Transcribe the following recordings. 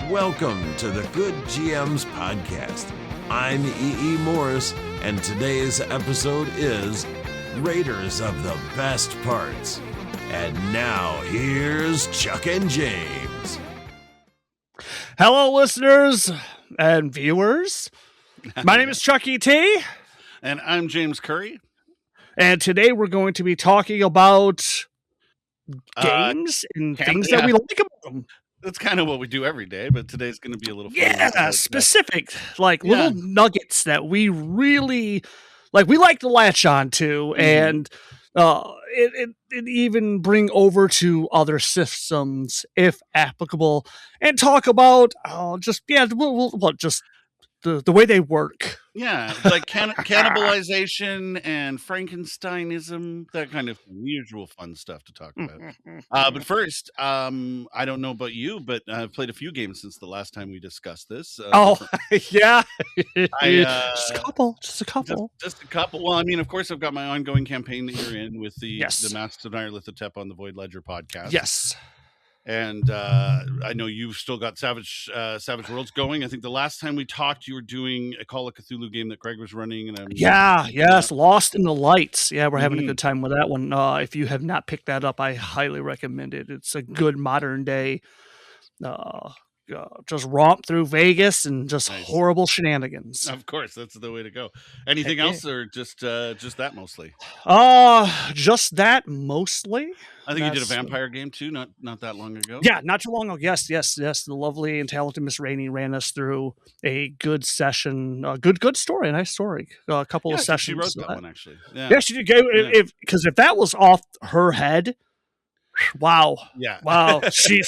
Welcome to the Good GMs Podcast. I'm E.E. Morris, and today's episode is Raiders of the Best Parts. And now, here's Chuck and James. Hello, listeners and viewers. My name is Chuckie Tee. And I'm James Currie. And today we're going to be talking about games and things that we like about them. That's kind of what we do every day, but today's going to be a little fun. Yeah, specific, little nuggets that we really we like to latch on to, and it even bring over to other systems if applicable, and talk about just the way they work. Yeah, like cannibalization and Frankenstein-ism, that kind of usual fun stuff to talk about. But first, I don't know about you, but I've played a few games since the last time we discussed this. Yeah. Just a couple. Just a couple. Well, I mean, of course, I've got my ongoing campaign that you're in with the Masks of Nyarlathotep on the Void Ledger podcast. Yes. And I know you've still got Savage Worlds going. I think the last time we talked, you were doing a Call of Cthulhu game that Greg was running. And Lost in the Lights. Yeah, we're having a good time with that one. If you have not picked that up, I highly recommend it. It's a good modern day, just romp through Vegas and just horrible shenanigans. Of course, that's the way to go. Anything else, or just that mostly? Just that mostly. I think you did a vampire game too, not that long ago. Yeah, not too long ago. Yes. The lovely and talented Miss Rainey ran us through a good session, good story, a nice story. A couple of sessions. She wrote that one actually. Yeah, she did. Because if that was off her head, wow. She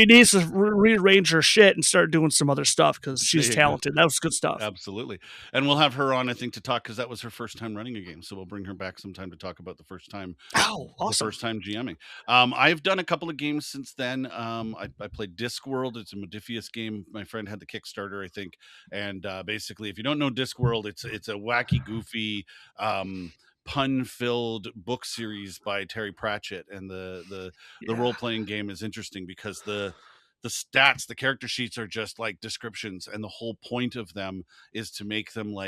needs to rearrange her shit and start doing some other stuff because she's talented. That was good stuff. Absolutely. And we'll have her on, I think, to talk because that was her first time running a game. So we'll bring her back sometime to talk about the first time. Oh, awesome. The first time GMing. I've done a couple of games since then. I played Discworld. It's a Modiphius game. My friend had the Kickstarter, I think. And basically, if you don't know Discworld, it's a wacky, goofy, pun-filled book series by Terry Pratchett, and the role-playing game is interesting because the stats, the character sheets are just like descriptions, and the whole point of them is to make them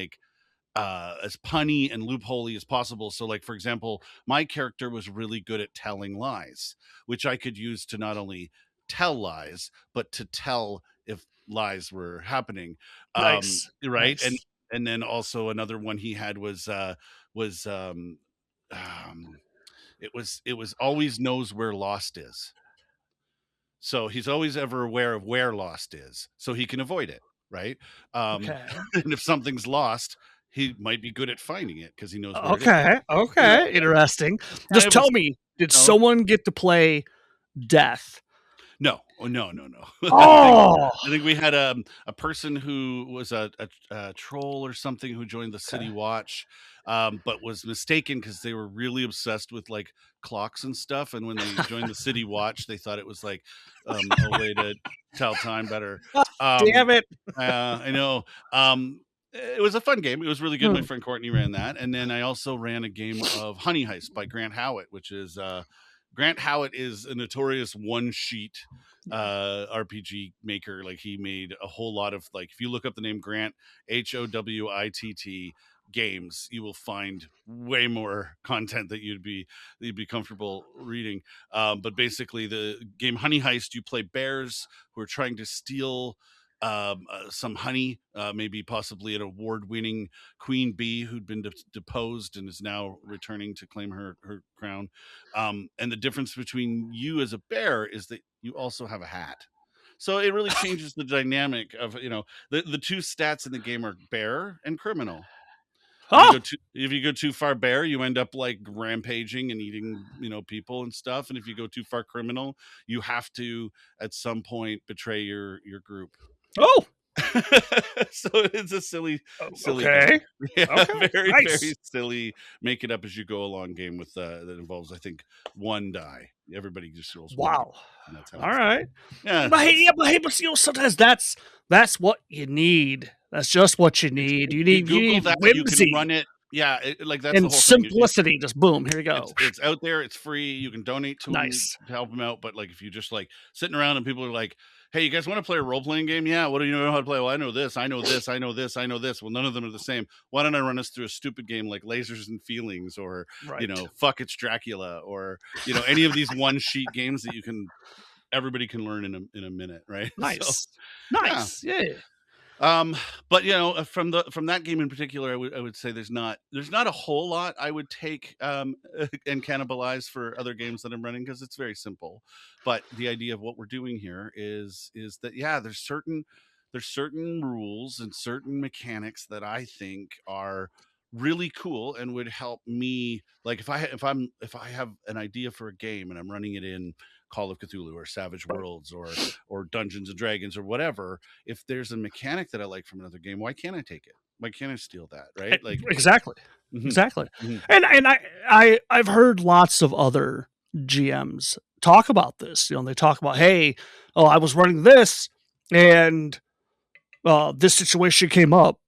as punny and loophole-y as possible. So for example, my character was really good at telling lies, which I could use to not only tell lies but to tell if lies were happening. Nice. Right. Nice. And then also another one he had was it was always knows where lost is. So he's always ever aware of where lost is, so he can avoid it, right? And if something's lost, he might be good at finding it because he knows where it is. Okay, interesting. Just tell me, did someone get to play Death? No. Oh, I think we had a person who was a troll or something who joined the City Watch, but was mistaken because they were really obsessed with clocks and stuff. And when they joined the City Watch, they thought it was a way to tell time better. Damn it! I know. It was a fun game. It was really good. My friend Courtney ran that, and then I also ran a game of Honey Heist by Grant Howitt, which is. Grant Howitt is a notorious one-sheet RPG maker. He made a whole lot of if you look up the name Grant Howitt games, you will find way more content that you'd be comfortable reading. But basically, the game Honey Heist, you play bears who are trying to steal some honey, maybe possibly an award-winning queen bee who'd been deposed and is now returning to claim her crown. And the difference between you as a bear is that you also have a hat. So it really changes the dynamic of, the two stats in the game are bear and criminal. If you go too far bear, you end up rampaging and eating, people and stuff. And if you go too far criminal, you have to at some point betray your group. Oh, so it's a silly okay. Game. Yeah, okay. Very Nice. very silly. Make it up as you go along game with that involves I think one die. Everybody just rolls. Wow. All right. Yeah. But sometimes that's what you need. That's just what you need. You need that. whimsy. You can run it. Yeah, that's and the whole simplicity. thing. Just boom, here you go. It's out there. It's free. You can donate to them Nice. to help them out. But if you just sitting around and people are hey, you guys want to play a role-playing game? Yeah, what do you know how to play? Well, I know this, I know this, I know this, I know this. Well, none of them are the same. Why don't I run us through a stupid game like Lasers and Feelings, or Fuck It's Dracula, or any of these one-sheet games that everybody can learn in a minute, right? Nice. So, nice. Yeah. But from that game in particular, I would say there's not a whole lot I would take and cannibalize for other games that I'm running, because it's very simple. But the idea of what we're doing here is that there's certain rules and certain mechanics that I think are really cool and would help me. Like if I have an idea for a game and I'm running it in Call of Cthulhu or Savage Worlds or Dungeons and Dragons or whatever, if there's a mechanic that I like from another game, why can't I take it? Why can't I steal that? Right? Like exactly. And I've heard lots of other GMs talk about this. They talk about, hey, I was running this and this situation came up,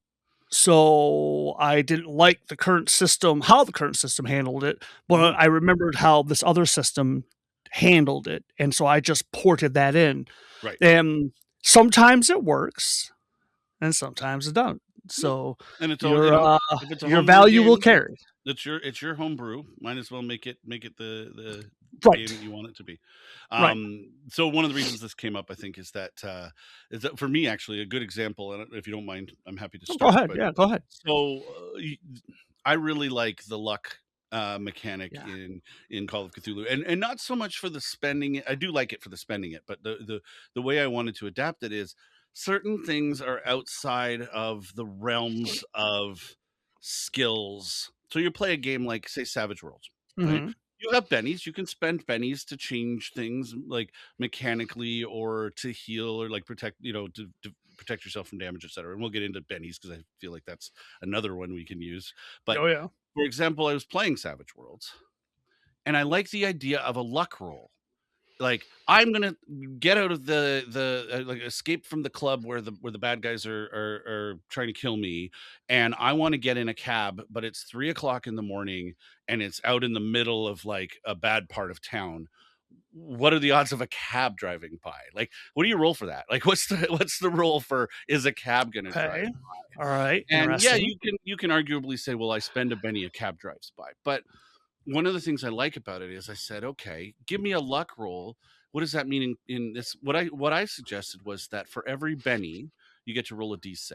so I didn't like the current system, how the current system handled it, but I remembered how this other system handled it, and so I just ported that in. Right. And sometimes it works, and sometimes it doesn't. So and it's if it's your value will carry. It's your homebrew. Might as well make it the right. game you want it to be. Right. So one of the reasons this came up, I think, is that for me, actually, a good example. And if you don't mind, I'm happy to start. Go ahead. Go ahead. So I really like the luck mechanic in Call of Cthulhu, and not so much for the spending. I do like it for the spending it, but the way I wanted to adapt it is certain things are outside of the realms of skills. So you play a game like, say, Savage Worlds, right? You have bennies. You can spend bennies to change things, like mechanically, or to heal, or like protect, to protect yourself from damage, etc. And we'll get into bennies because I feel like that's another one we can use. But for example, I was playing Savage Worlds, and I like the idea of a luck roll. Like, I'm gonna get out of the like escape from the club where the bad guys are trying to kill me, and I want to get in a cab, but it's 3:00 in the morning and it's out in the middle of like a bad part of town. What are the odds of a cab driving by? Like, what do you roll for that? Like, what's the roll for, is a cab gonna drive by? All right. And you can arguably say, well, I spend a penny, a cab drives by. But one of the things I like about it is I said, okay, give me a luck roll. What does that mean in this? What I suggested was that for every penny, you get to roll a d6.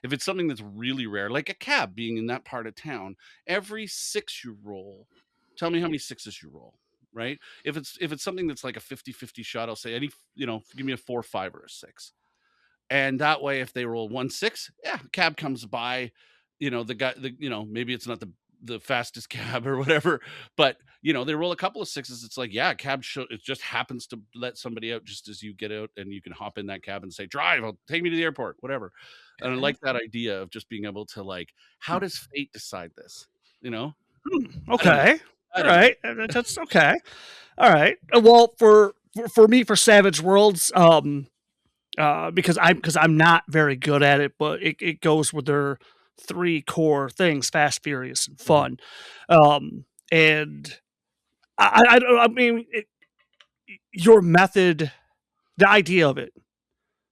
If it's something that's really rare, like a cab being in that part of town, every 6 you roll, tell me how many 6s you roll, right? If it's something that's like a 50-50 shot, I'll say give me a 4, 5, or a 6. And that way, if they roll 1 6, cab comes by, the guy, maybe it's not the fastest cab or whatever, but they roll a couple of 6s. It's like, cab it just happens to let somebody out just as you get out, and you can hop in that cab and say, drive, I'll take me to the airport, whatever. And I like that idea of just being able to, like, how does fate decide this? Okay. All right. That's okay. All right. Well, for me, for Savage Worlds, because I'm not very good at it, but it goes with their 3 core things: fast, furious, and fun. And I mean, your method, the idea of it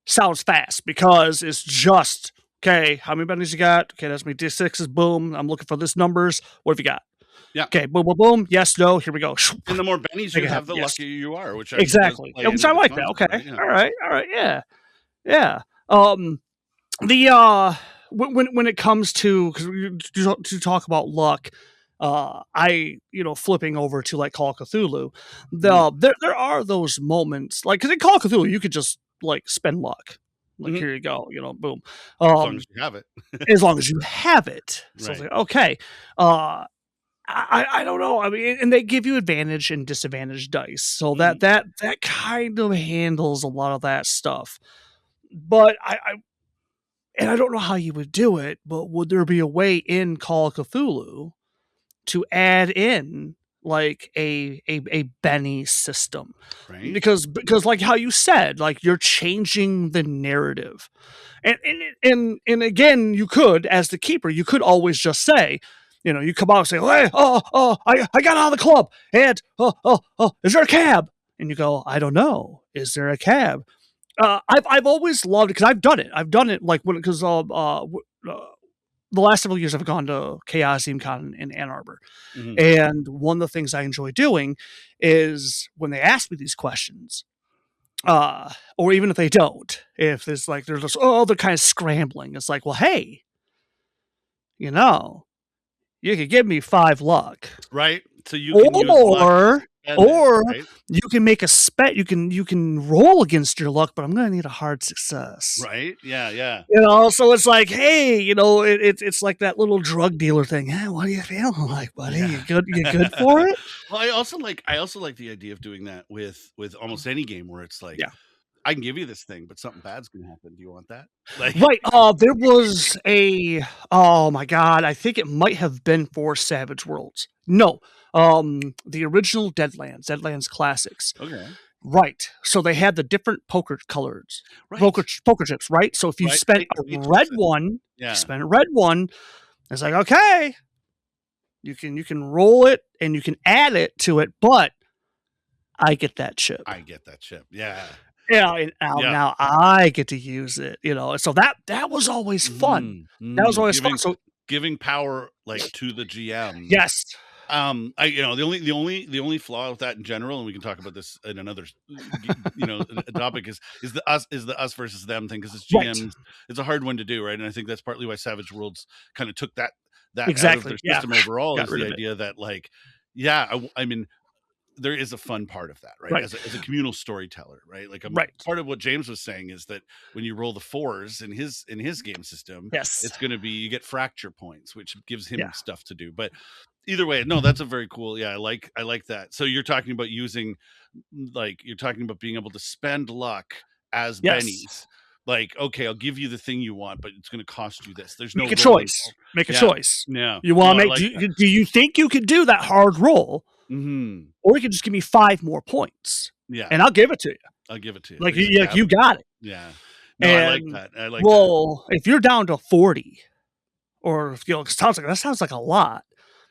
sounds fast, because it's just, okay, how many bennies you got? Okay, that's me d6s. Boom. I'm looking for this numbers. What have you got? Yeah. Okay. Boom, boom, boom. Yes, no. Here we go. And the more bennies you have, the luckier you are. Which exactly. Which I like that. Okay. Yeah. All right. Yeah. When it comes to, because to talk about luck, flipping over to like Call of Cthulhu, there are those moments, like, because in Call of Cthulhu you could just like spend luck, like, here you go, boom, as long as you have it. As long as you have it. So right. It's like, okay, I don't know. I mean, and they give you advantage and disadvantage dice, so that kind of handles a lot of that stuff. But I don't know how you would do it, but would there be a way in Call of Cthulhu to add in like a Benny system? Right. Because like how you said, like, you're changing the narrative. And again, you could, as the keeper, you could always just say, you come out and say, hey, I got out of the club, and is there a cab? And you go, I don't know. Is there a cab? I've always loved it because I've done it. I've done it like because the last several years I've gone to Chaosium Con in Ann Arbor. Mhm. And one of the things I enjoy doing is when they ask me these questions, or even if they don't, if there's like, they're just, they're kind of scrambling. It's like, well, hey, you could give me 5 luck. Right. So you can use luck or right? you can make a spec. You can roll against your luck, but I'm going to need a hard success. Right. Yeah. So it's like, hey, it's like that little drug dealer thing. Hey, what are you feeling like, buddy? You good? You good for it? Well, I also like the idea of doing that with almost any game where it's like, I can give you this thing, but something bad's gonna happen. Do you want that? Like, right. There was oh my god, I think it might have been for Savage Worlds. No, the original Deadlands Classics. Okay. Right. So they had the different poker colors, Right. poker chips, right? So if you spent a red one, you spent a red one, it's like, okay, you can roll it and you can add it to it, but I get that chip. Yeah. Yeah, now I get to use it, So that was always fun. That was always fun. So giving power like to the GM. Yes. The only flaw with that in general, and we can talk about this in another topic is the us versus them thing, because it's GMs. Right. It's a hard one to do, right? And I think that's partly why Savage Worlds kind of took that exactly out of their system overall. Is the idea that like, I mean, there is a fun part of that, right? As a communal storyteller, right? Like part of what James was saying is that when you roll the 4s in his game system, it's going to be, you get fracture points, which gives him stuff to do. But either way, no, that's a very cool. Yeah, I like that. So you're talking about being able to spend luck as bennies. Like, okay, I'll give you the thing you want, but it's going to cost you this. There's make a choice. Make a choice. Yeah. You want to make? Do you think you could do that hard roll? Mm-hmm. Or you can just give me 5 more points. Yeah. And I'll give it to you. Like you got it. Yeah. No, I like that. If you're down to 40, or it sounds like a lot,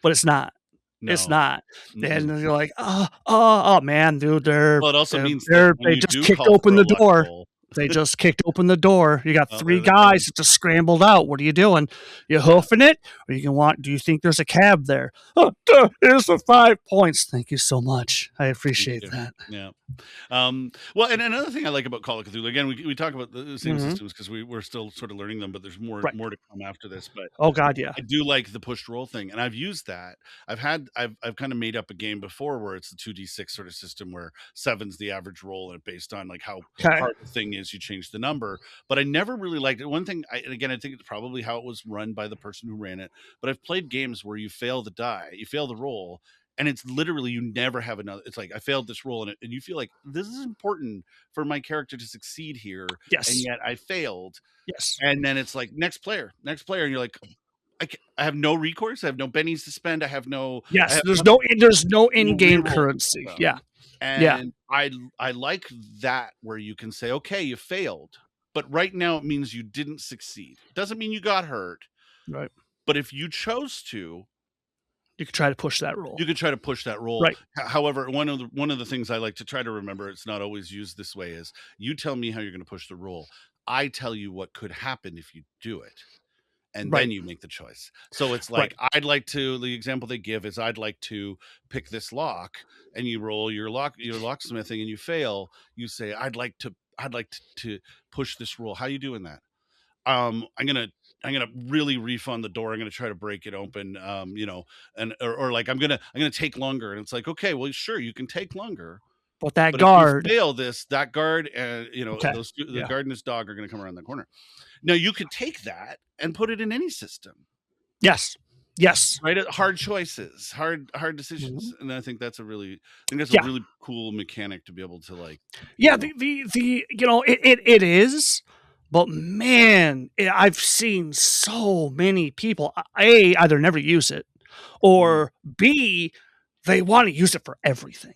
but it's not. No. It's not. Mm-hmm. And you're like, oh man, dude, it also means they just kicked open the door. They just kicked open the door. You got 3 guys that just scrambled out. What are you doing? You hoofing it? Or do you think there's a cab there? Oh, here's the 5 points. Thank you so much. I appreciate that. Yeah. Well, and another thing I like about Call of Cthulhu, again, we talk about the same systems because we're still sort of learning them, but there's more to come after this. But oh god, yeah, I do like the pushed roll thing, and I've used that. I've kind of made up a game before where it's the 2d6 sort of system where 7's the average roll, and based on like how hard the thing is, you change the number. But I never really liked it. One thing, I think it's probably how it was run by the person who ran it. But I've played games where you fail the roll. And it's literally, you never have another. It's like, I failed this roll, and you feel like this is important for my character to succeed here. Yes. And yet I failed. Yes. And then it's like, next player. And you're like, I have no recourse. I have no bennies to spend. I have no. Yes. There's no in-game currency. Yeah. And I like that, where you can say, okay, you failed, but right now it means you didn't succeed. Doesn't mean you got hurt. Right. But if you chose to, you could try to push that roll. Right. However, one of the things I like to try to remember, it's not always used this way, is you tell me how you're going to push the roll. I tell you what could happen if you do it. And then you make the choice. So it's like, the example they give is, I'd like to pick this lock, and you roll your locksmithing and you fail. You say, I'd like to push this roll. How are you doing that? I'm gonna really refund the door. I'm gonna try to break it open. Or like I'm gonna take longer. And it's like, okay, well, sure, you can take longer. But guard, if you fail that guard, and the guard and his dog are gonna come around the corner. Now you could take that and put it in any system. Yes. Right. Hard choices, hard decisions, and I think that's a really cool mechanic to be able to like. Yeah, it is. But man, I've seen so many people, A, either never use it, or B, they want to use it for everything.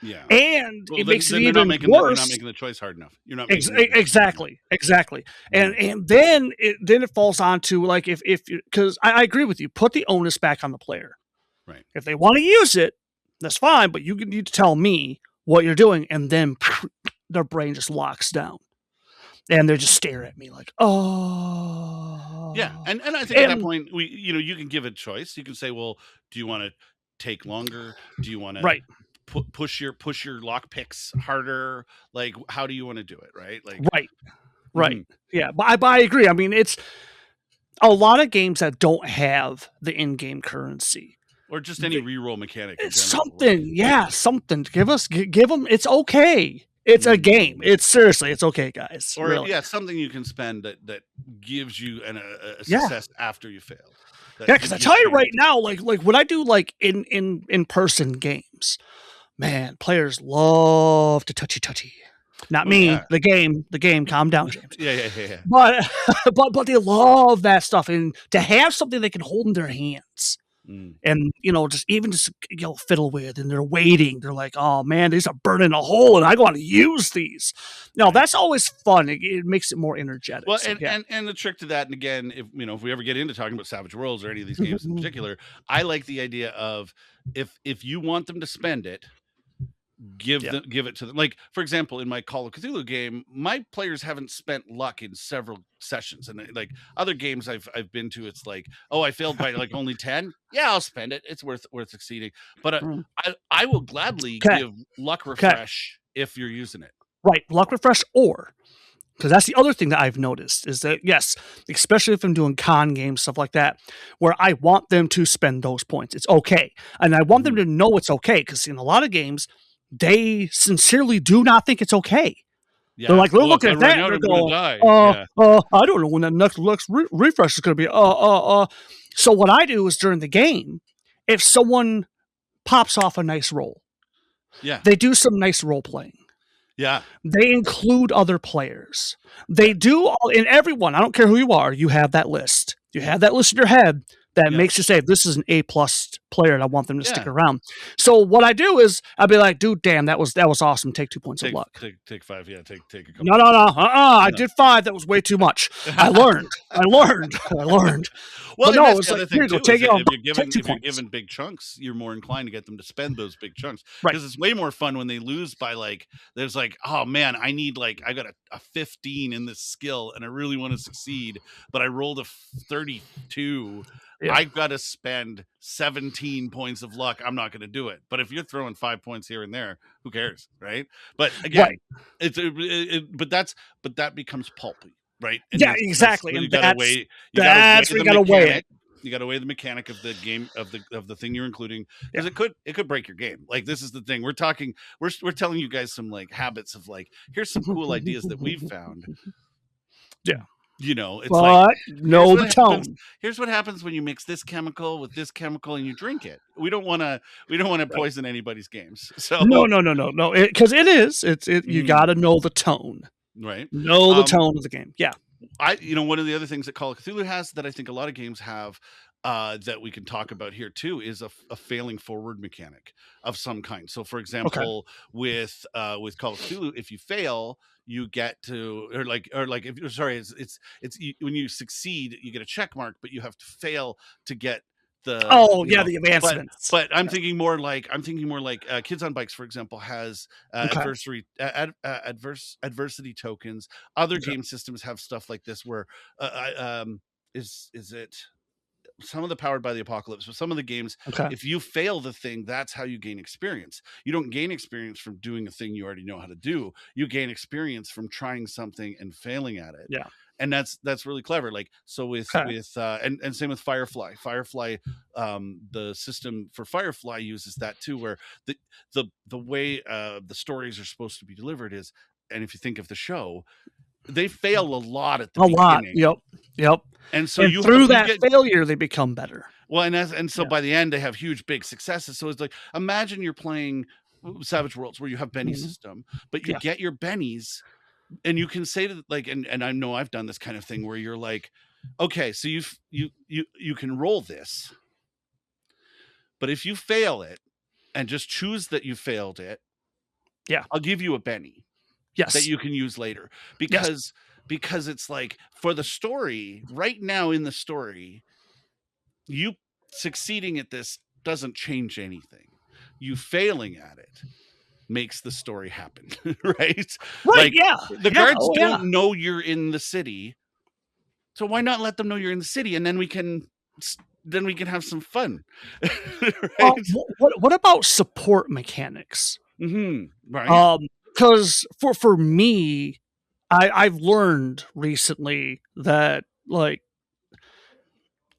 Yeah. And it makes it even worse. They're not making the choice hard enough. You're not exactly. And then it falls on to like, if because I agree with you, put the onus back on the player. Right. If they want to use it, that's fine, but you need to tell me what you're doing, and then their brain just locks down. And they're just staring at me like, oh. Yeah. And I think at that point, you can give a choice. You can say, well, do you want to take longer? Do you want to push your lock picks harder? Like, how do you want to do it? Right. Like, right. Yeah. But I agree. I mean, it's a lot of games that don't have the in-game currency. Or just any reroll mechanic. It's something. Something. Give them. It's okay. It's a game. It's okay, guys. Or really. Something you can spend that gives you a success after you fail. Because I tell you right now, like when I do like in person games, man, players love to touchy. Not me, the game. Calm down, James. Yeah. But they love that stuff, and to have something they can hold in their hands. And just fiddle with, and they're waiting. They're like, "Oh man, these are burning a hole, and I want to use these." No, that's always fun. It makes it more energetic. Well, and the trick to that, and again, if we ever get into talking about Savage Worlds or any of these games in particular, I like the idea of if you want them to spend it, give it to them. Like, for example, in my Call of Cthulhu game, my players haven't spent luck in several sessions, and like other games I've been to, it's like, oh, I failed by like only 10. Yeah, I'll spend it. It's worth succeeding. But I will gladly give luck refresh if you're using it. Right, luck refresh, or because that's the other thing that I've noticed is that yes, especially if I'm doing con games, stuff like that, where I want them to spend those points. It's okay, and I want them to know it's okay, because in a lot of games, they sincerely do not think it's okay. Yeah. They're looking at that and they're going, I don't know when that next refresh is going to be. So what I do is during the game, if someone pops off a nice roll, they do some nice role playing. Yeah. They include other players. They do all, and everyone, I don't care who you are, you have that list. You have that list in your head that makes you say, this is an A+ player and I want them to stick around. So what I do is I'll be like, dude, damn, that was awesome. Take 2 points of luck. Take 5. Yeah. Take a couple. No. I did 5. That was way too much. I learned. Well, but no, that's it's the other like, thing too, take it on. If you're given big chunks, you're more inclined to get them to spend those big chunks. Because it's way more fun when they lose by there's oh man, I need I got a 15 in this skill and I really want to succeed, but I rolled a 32. I've got to spend 17 points of luck. I'm not going to do it. But if you're throwing 5 points here and there, who cares, right? But again, but that becomes pulpy, right? And exactly. And that's where you got to weigh it. You got to weigh the mechanic of the game of the thing you're including, because it could break your game. Like, this is the thing we're telling you guys some habits of here's some cool ideas that we've found. Yeah. It's know the tone. Here's what happens when you mix this chemical with this chemical and you drink it. We don't want to poison anybody's games. So no, because you got to know the tone. Right. Know the tone of the game. Yeah. One of the other things that Call of Cthulhu has that I think a lot of games have that we can talk about here too is a failing forward mechanic of some kind. So, for example, with Call of Cthulhu, if you fail, you get to if you're sorry, it's when you succeed, you get a check mark, but you have to fail to get the the advancements. But I'm thinking more like Kids on Bikes, for example, has adversity tokens. Other game systems have stuff like this where is it some of the Powered by the Apocalypse, but some of the games, if you fail the thing, that's how you gain experience. You don't gain experience from doing a thing you already know how to do. You gain experience from trying something and failing at it. Yeah. And that's really clever. And same with Firefly. Firefly, the system for Firefly uses that too, where the way the stories are supposed to be delivered is, and if you think of the show, they fail a lot at the beginning. Yep. And so through that failure, they become better. Well, and so by the end, they have huge, big successes. So it's imagine you're playing Savage Worlds where you have Benny system, but you get your bennies, and you can say to and I know I've done this kind of thing where you're okay, so you can roll this, but if you fail it and just choose that you failed it, I'll give you a Benny. Yes. That you can use later, because it's for the story right now in the story, you succeeding at this doesn't change anything. You failing at it makes the story happen, right? Right, yeah. The guards don't know you're in the city, so why not let them know you're in the city, and then we can have some fun, right? What about support mechanics? Right. Because for me, I've learned recently that like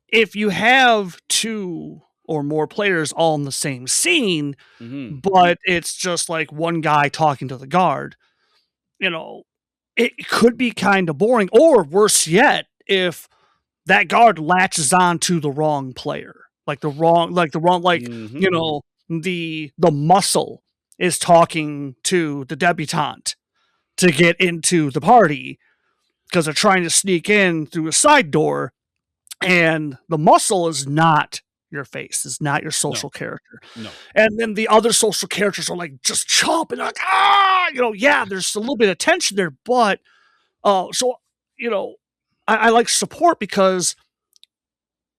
if you have 2 or more players all in the same scene, but it's just like one guy talking to the guard, it could be kind of boring, or worse yet, if that guard latches on to the wrong player, the muscle is talking to the debutante to get into the party because they're trying to sneak in through a side door, and the muscle is not your face, is not your social character. No. And then the other social characters are like just chomping, like, there's a little bit of tension there, but I like support because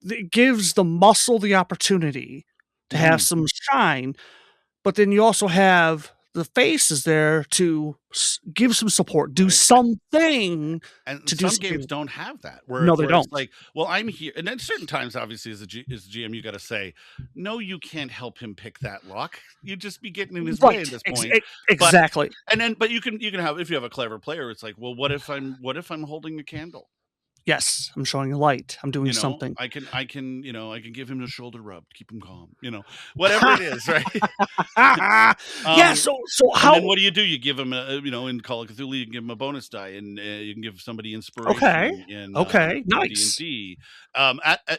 it gives the muscle the opportunity to have some shine, but then you also have the face is there to give some support, do something. And to some do games don't have that. No, they don't. It's like, well, I'm here, and then certain times, obviously, as a GM, you got to say, no, you can't help him pick that lock. You just be getting in his way at this point. Exactly. But you can have, if you have a clever player, it's like, well, what if I'm holding a candle? Yes, I'm showing a light. I'm doing something. I can give him a shoulder rub to keep him calm. Whatever it is, right? So how? And then what do? You give him in Call of Cthulhu, you can give him a bonus die, and you can give somebody inspiration. Okay. Nice. D&D.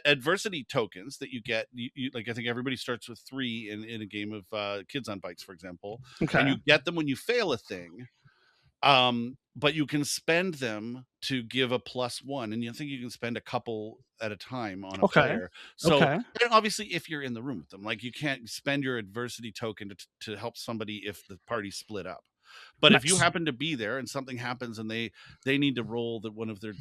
Adversity tokens that you get. You like, I think everybody starts with 3 in a game of Kids on Bikes, for example. Okay. And you get them when you fail a thing. But you can spend them to give a +1, and you think you can spend a couple at a time on a player. So and obviously, if you're in the room with them, like, you can't spend your adversity token to help somebody if the party's split up. But if you happen to be there and something happens and they need to roll one of their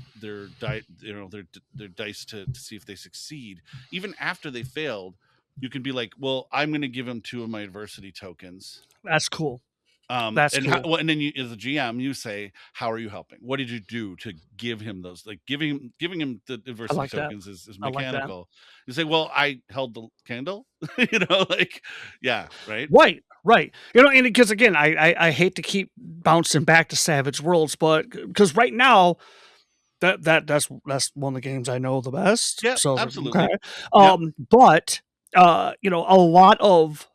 dice to see if they succeed, even after they failed, you can be like, well, I'm going to give them 2 of my adversity tokens. That's cool. That's cool. And then you, as a GM, you say, how are you helping? What did you do to give him those? Like, giving him the adversity tokens is mechanical. You say, well, I held the candle, right. Right. And because again, I hate to keep bouncing back to Savage Worlds, but because right now that's one of the games I know the best. Yeah, so absolutely. Okay. But a lot of,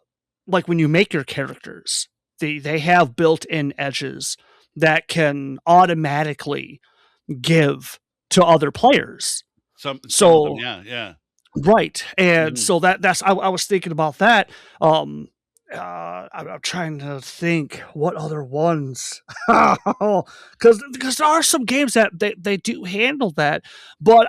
like, when you make your characters, they have built-in edges that can automatically give to other players. Some of them, yeah. Right. And so that's I was thinking about that. I'm trying to think what other ones, because there are some games that they do handle that, but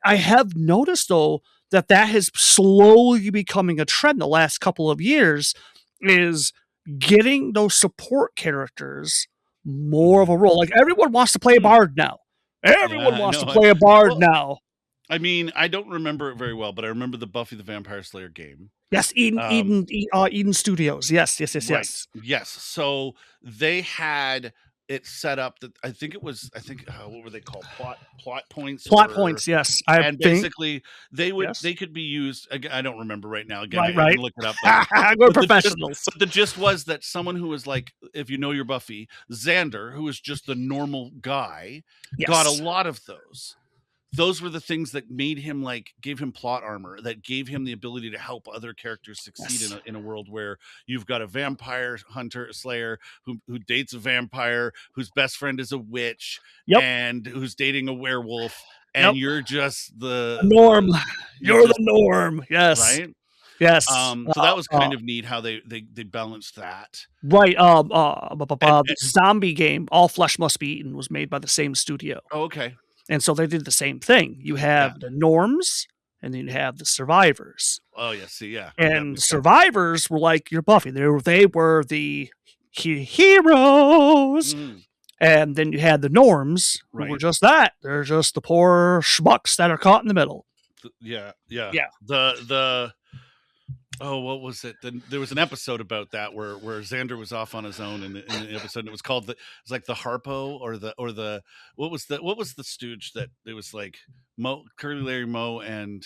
I have noticed though that has slowly becoming a trend the last couple of years, is getting those support characters more of a role. Like, everyone wants to play a bard now. Everyone wants to play a bard now. I mean, I don't remember it very well, but I remember the Buffy the Vampire Slayer game. Yes, Eden Studios. Yes. Right. Yes. So they had it set up that I think what were they called? Plot points. Points. Yes. Basically they could be used. I don't remember right now. Again, right. I can look it up. We're professionals. But the gist was that someone who was like, if you know your Buffy, Xander, who was just the normal guy, got a lot of those. Those were the things that made him, like, gave him plot armor, that gave him the ability to help other characters succeed in a world where you've got a vampire hunter, slayer, who dates a vampire, whose best friend is a witch, and who's dating a werewolf, and you're just the norm. You're the norm. Yes. Right? Yes. So that was kind of neat how they balanced that. Right. The zombie game, All Flesh Must Be Eaten, was made by the same studio. Oh, okay. And so they did the same thing. You have the norms, and then you have the survivors. Oh, yeah. See, yeah. And survivors were like your Buffy. They were the heroes. And then you had the norms, who were just that. They're just the poor schmucks that are caught in the middle. Yeah. The Oh, what was it? There was an episode about that where Xander was off on his own in the episode. And it was called it's like the Harpo or the what was the stooge that it was like Curly, Larry, Moe, and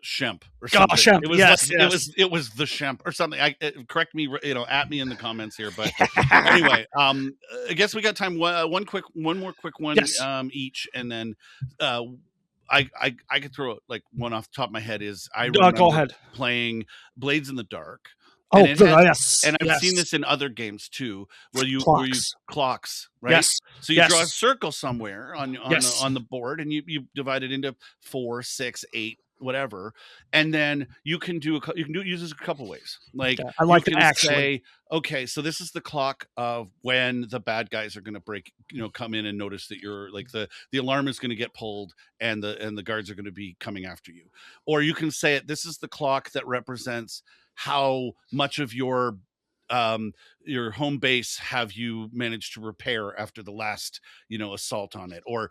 Shemp or something. Oh, Shemp. It was Yes, like, yes. it was the Shemp or something. Correct me, at me in the comments here. But anyway, I guess we got time. One more quick one, Yes. Each, and then I could throw like one off the top of my head. Is I Go remember ahead. playing Blades in the Dark. Oh, And yes. and I've yes. seen this in other games too, where you clocks, right? Yes. So you draw a circle somewhere on the board, and you divide it into 4, 6, 8, whatever, and then you can use this a couple ways. Like I like you it can actually. say, okay, so this is the clock of when the bad guys are going to come in and notice that you're like the alarm is going to get pulled and the guards are going to be coming after you. Or you can say it, this is the clock that represents how much of your home base have you managed to repair after the last assault on it. Or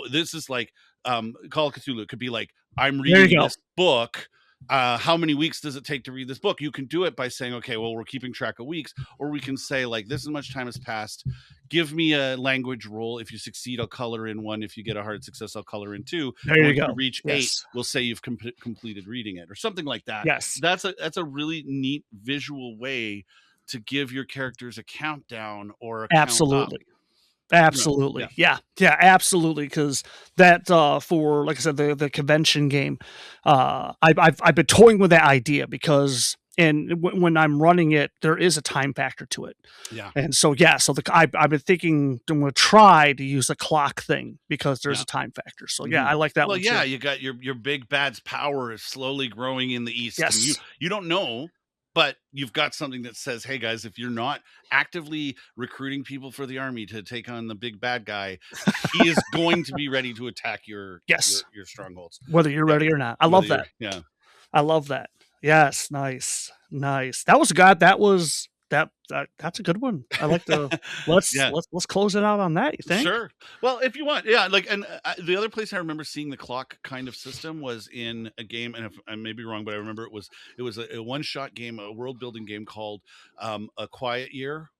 this is like Call of Cthulhu. It could be like, I'm reading this book, how many weeks does it take to read this book? You can do it by saying, okay, well, we're keeping track of weeks. Or we can say like, this is much time has passed, give me a language roll. If you succeed, I'll color in 1. If you get a hard success, I'll color in 2. There you when go. you reach 8, we'll say you've completed reading it or something like that. Yes, that's a really neat visual way to give your characters a countdown or a absolutely. Absolutely. Yeah, absolutely. Because that for, like I said, the convention game, I've been toying with that idea because when I'm running it, there is a time factor to it. Yeah. And so I've been thinking I'm going to try to use the clock thing because there's a time factor. So I like that. Well, one yeah, too. you got your big bad's power is slowly growing in the east. Yes. And you don't know. But you've got something that says, hey, guys, if you're not actively recruiting people for the army to take on the big bad guy, he is going to be ready to attack your strongholds. Whether you're ready or not. I love that. Yeah. I love that. Yes. Nice. That was good. That's a good one. I like the let's close it out on that. You think? Sure. Well, if you want, yeah. Like, and the other place I remember seeing the clock kind of system was in a game, and if I may be wrong, but I remember it was a one-shot game, a world-building game called A Quiet Year.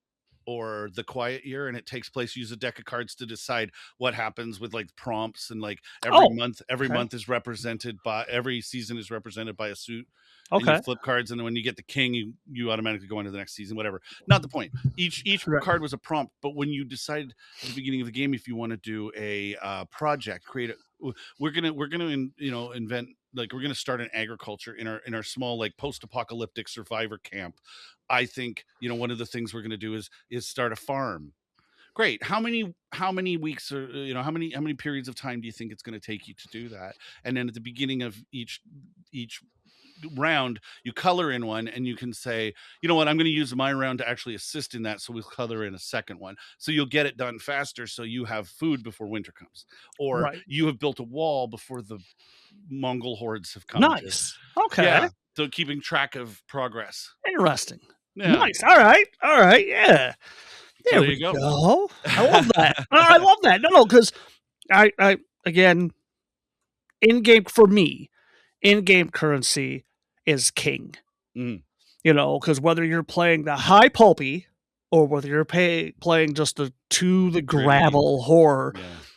Or The Quiet Year, and it takes place. Use a deck of cards to decide what happens with like prompts, and like every month is represented by every season is represented by a suit. Okay. And you flip cards, and then when you get the king, you automatically go into the next season. Whatever. Not the point. Each card was a prompt, but when you decide at the beginning of the game if you want to do a project, we're gonna invent. Like, we're going to start an agriculture in our small, like, post-apocalyptic survivor camp. I think, one of the things we're going to do is start a farm. Great. How many weeks or, how many periods of time do you think it's going to take you to do that? And then at the beginning of each round, you color in one, and you can say, you know what, I'm going to use my round to actually assist in that, so we'll color in a second one, so you'll get it done faster, so you have food before winter comes, or you have built a wall before the Mongol hordes have come. Nice. Okay. Yeah. So keeping track of progress. Interesting. Yeah. Nice. All right. Yeah. There you go. I love that. I love that. No, because I again, in-game for me, in-game currency is king. Because whether you're playing the high pulpy or whether you're playing just the gravel horror,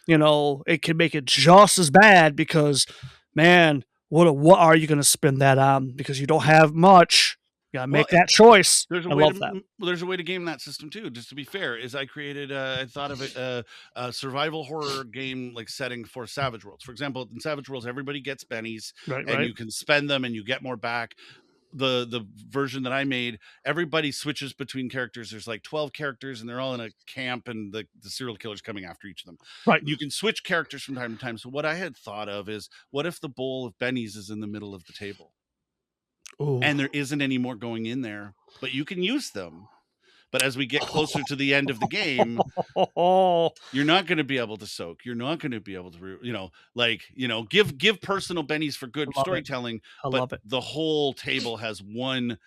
it can make it just as bad because, man, what are you going to spend that on? Because you don't have much. You gotta make that choice. There's a way to game that system too. Just to be fair, is I created I thought of it a survival horror game like setting for Savage Worlds. For example, in Savage Worlds, everybody gets bennies, and you can spend them and you get more back. The version that I made, everybody switches between characters. There's like 12 characters, and they're all in a camp, and the serial killer's coming after each of them. Right. You can switch characters from time to time. So what I had thought of is, what if the bowl of bennies is in the middle of the table? Ooh. And there isn't any more going in there, but you can use them. But as we get closer to the end of the game, you're not going to be able to soak. You're not going to be able to, give personal bennies for good storytelling. But the whole table has one,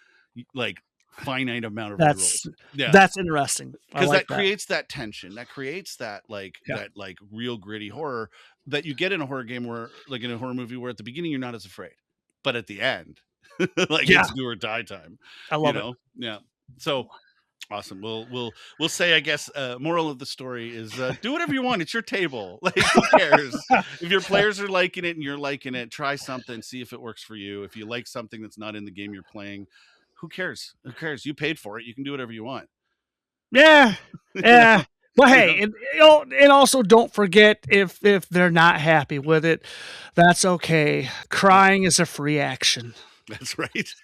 like, finite amount of rules. That's interesting. Because that creates that tension. That creates that, that real gritty horror that you get in a horror game where, like in a horror movie, where at the beginning you're not as afraid. But at the end, Like Yeah. it's do or die time. I love it. Yeah. So awesome. We'll say, I guess, moral of the story is do whatever you want. It's your table. Like, who cares? If your players are liking it and you're liking it, try something, see if it works for you. If you like something that's not in the game you're playing, who cares? Who cares? You paid for it. You can do whatever you want. Yeah. Yeah. But hey, and also don't forget if they're not happy with it, that's okay. Crying is a free action. That's right.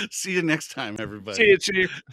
See you next time, everybody. See you, Chief.